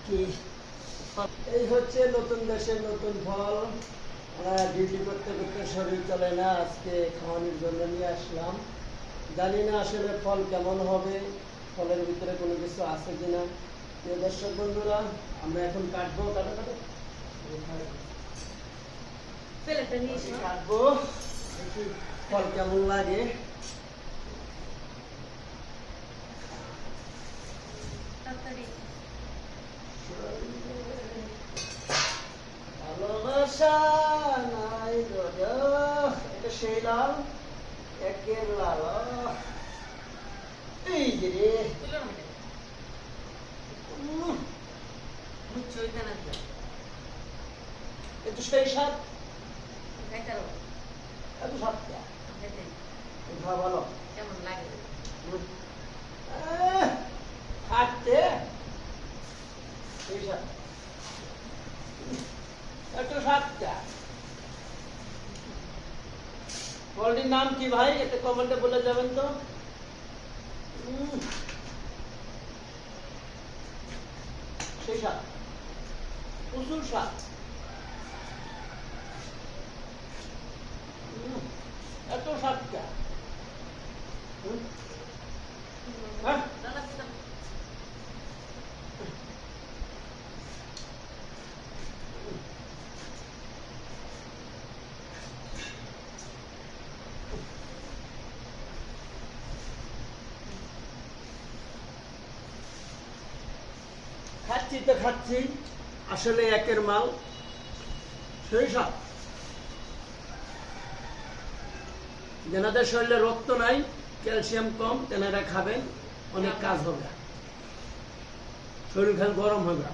কি এই হচ্ছে নতুন দেশের নতুন ফল। ডিউটি করতে করতে শরীর চলে না, আজকে খাওয়ানোর জন্য নিয়ে আসলাম। জানি না আসলে ফল কেমন হবে, ফলের ভিতরে কোনো কিছু আছে কিনা। প্রিয় দর্শক বন্ধুরা, আমরা এখন কাটবো, কাটবো, দেখি ফল কেমন লাগে। ভালোবাসা নাই এটা সেই লাল, একের লাল। এই যে রে একটু সেই স্বাদ, এত স্বাদ ভালো কেমন লাগে খাটতে সেই স্বাদ, একটু স্বাদটা। ফলটির নাম কি ভাই, একটা কমেন্টে বলে যাবেন তো। সেই স্বাদ, প্রচুর স্বাদ। এত স্বাদটা হ্যাঁ, খাচ্ছি তো খাচ্ছি, আসলে একের মাল, সেই সব। যেনাদের শরীরে রক্ত নাই, ক্যালসিয়াম কম, তেনারা খাবেন, অনেক কাজ হবে, শরীর খালি গরম হবে।